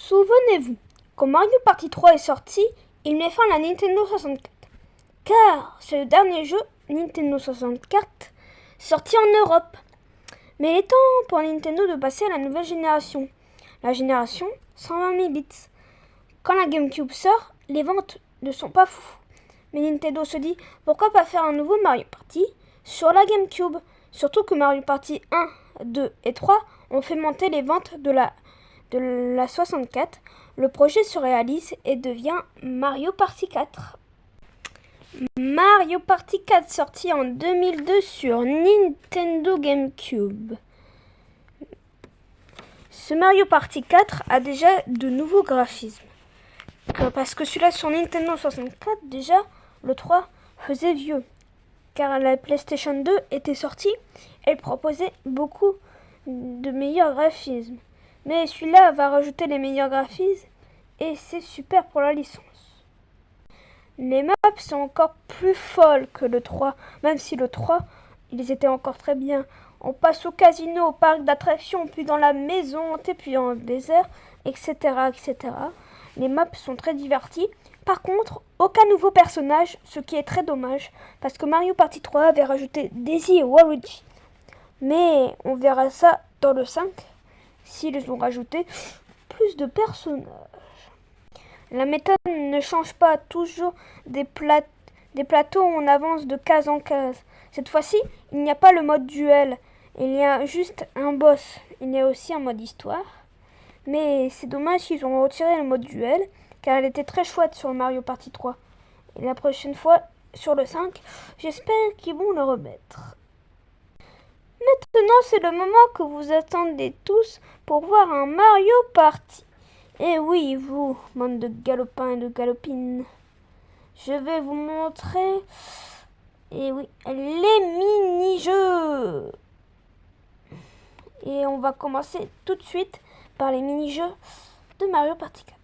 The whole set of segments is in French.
Souvenez-vous, quand Mario Party 3 est sorti, il met fin à la Nintendo 64. Car c'est le dernier jeu Nintendo 64 sorti en Europe. Mais il est temps pour Nintendo de passer à la nouvelle génération, la génération 120 000 bits. Quand la GameCube sort, les ventes ne sont pas fous. Mais Nintendo se dit, pourquoi pas faire un nouveau Mario Party sur la GameCube? Surtout que Mario Party 1, 2 et 3 ont fait monter les ventes de la 64. Le projet se réalise et devient Mario Party 4. Mario Party 4 sorti en 2002 sur Nintendo GameCube. Ce Mario Party 4 a déjà de nouveaux graphismes. Parce que celui-là sur Nintendo 64, déjà, le 3 faisait vieux. Car la PlayStation 2 était sortie, elle proposait beaucoup de meilleurs graphismes. Mais celui-là va rajouter les meilleurs graphismes et c'est super pour la licence. Les maps sont encore plus folles que le 3, même si le 3, ils étaient encore très bien. On passe au casino, au parc d'attractions, puis dans la maison, puis dans le désert, etc., etc. Les maps sont très divertis. Par contre, aucun nouveau personnage, ce qui est très dommage, parce que Mario Party 3 avait rajouté Daisy et Waluigi. Mais on verra ça dans le 5, s'ils ont rajouté plus de personnages. La méthode ne change pas, toujours des plateaux où on avance de case en case. Cette fois-ci, il n'y a pas le mode duel, il y a juste un boss. Il y a aussi un mode histoire. Mais c'est dommage qu'ils ont retiré le mode duel, car elle était très chouette sur le Mario Party 3. Et la prochaine fois, sur le 5, j'espère qu'ils vont le remettre. Maintenant, c'est le moment que vous attendez tous pour voir un Mario Party. Et oui, vous, bande de galopins et de galopines, je vais vous montrer, et oui, les mini-jeux. Et on va commencer tout de suite par les mini-jeux de Mario Party 4.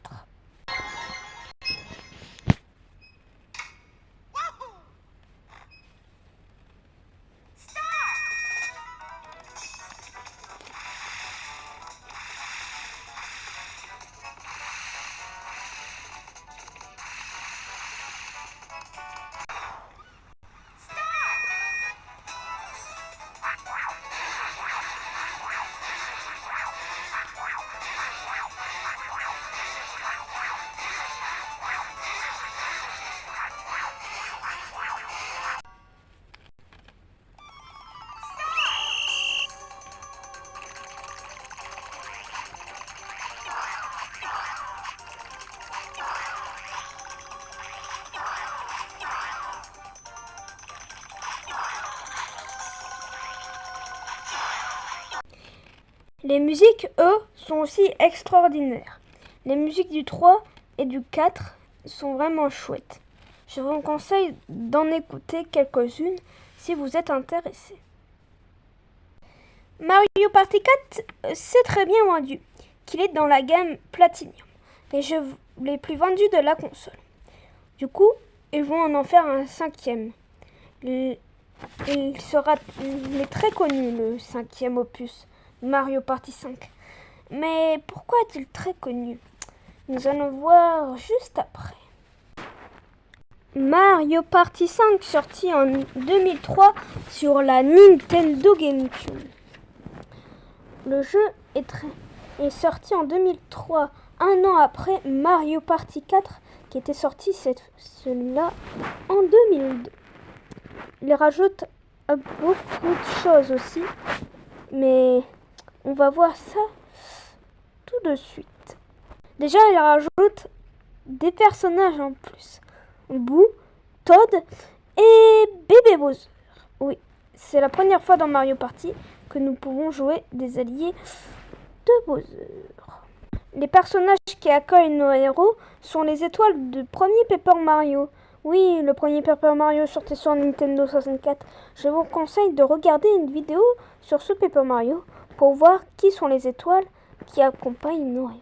Les musiques, eux, sont aussi extraordinaires. Les musiques du 3 et du 4 sont vraiment chouettes. Je vous conseille d'en écouter quelques-unes si vous êtes intéressé. Mario Party 4, c'est très bien vendu, qu'il est dans la gamme Platinum, les jeux les plus vendus de la console. Du coup, ils vont en faire un 5e. Il est très connu, le 5e opus. Mario Party 5. Mais pourquoi est-il très connu? Nous allons voir juste après. Mario Party 5 sorti en 2003 sur la Nintendo GameCube. Le jeu est sorti en 2003, un an après Mario Party 4 qui était sorti celui-là en 2002. Il rajoute beaucoup de choses aussi, mais on va voir ça tout de suite. Déjà, il rajoute des personnages en plus. Boo, Toad et Bébé Bowser. Oui, c'est la première fois dans Mario Party que nous pouvons jouer des alliés de Bowser. Les personnages qui accueillent nos héros sont les étoiles du premier Paper Mario. Oui, le premier Paper Mario sortait sur Nintendo 64. Je vous conseille de regarder une vidéo sur ce Paper Mario pour voir qui sont les étoiles qui accompagnent nos héros.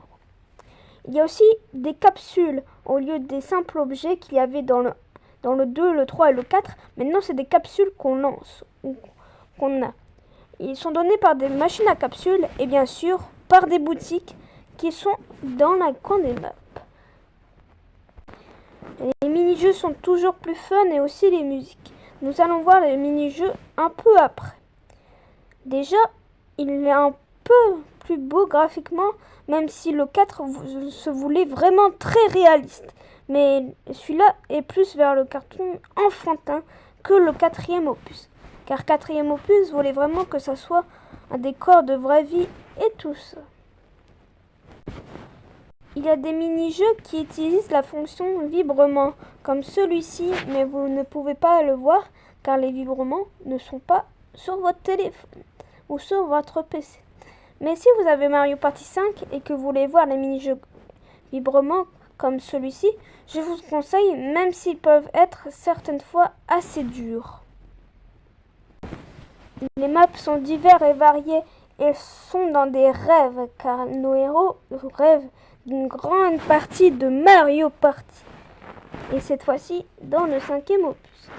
Il y a aussi des capsules au lieu des simples objets qu'il y avait dans le 2, le 3 et le 4. Maintenant, c'est des capsules qu'on lance ou qu'on a. Ils sont donnés par des machines à capsules et bien sûr par des boutiques qui sont dans la coin des maps. Les mini-jeux sont toujours plus fun et aussi les musiques. Nous allons voir les mini-jeux un peu après. Déjà, il est un peu plus beau graphiquement, même si le 4 se voulait vraiment très réaliste. Mais celui-là est plus vers le cartoon enfantin que le 4e opus. Car 4e opus voulait vraiment que ça soit un décor de vraie vie et tout ça. Il y a des mini-jeux qui utilisent la fonction vibrement, comme celui-ci, mais vous ne pouvez pas le voir car les vibrements ne sont pas sur votre téléphone ou sur votre PC. Mais si vous avez Mario Party 5 et que vous voulez voir les mini-jeux vibrement comme celui-ci, je vous conseille, même s'ils peuvent être certaines fois assez durs. Les maps sont divers et variés et sont dans des rêves, car nos héros rêvent d'une grande partie de Mario Party. Et cette fois-ci, dans le 5e opus.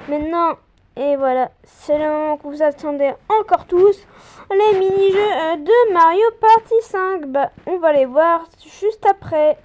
Maintenant, et voilà, c'est le moment que vous attendez encore tous, les mini-jeux de Mario Party 5. Bah, on va les voir juste après.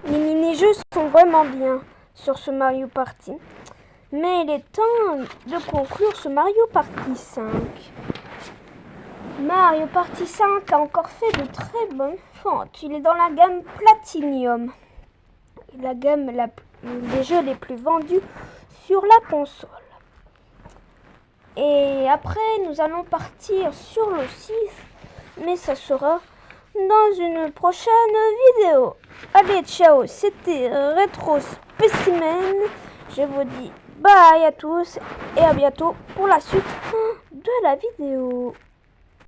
Les mini-jeux sont vraiment bien sur ce Mario Party, mais il est temps de conclure ce Mario Party 5. Mario Party 5 a encore fait de très bonnes ventes. Il est dans la gamme Platinum, la gamme des jeux les plus vendus sur la console. Et après, nous allons partir sur le 6, mais ça sera dans une prochaine vidéo. Allez, ciao, c'était Retro Specimen. Je vous dis bye à tous et à bientôt pour la suite de la vidéo.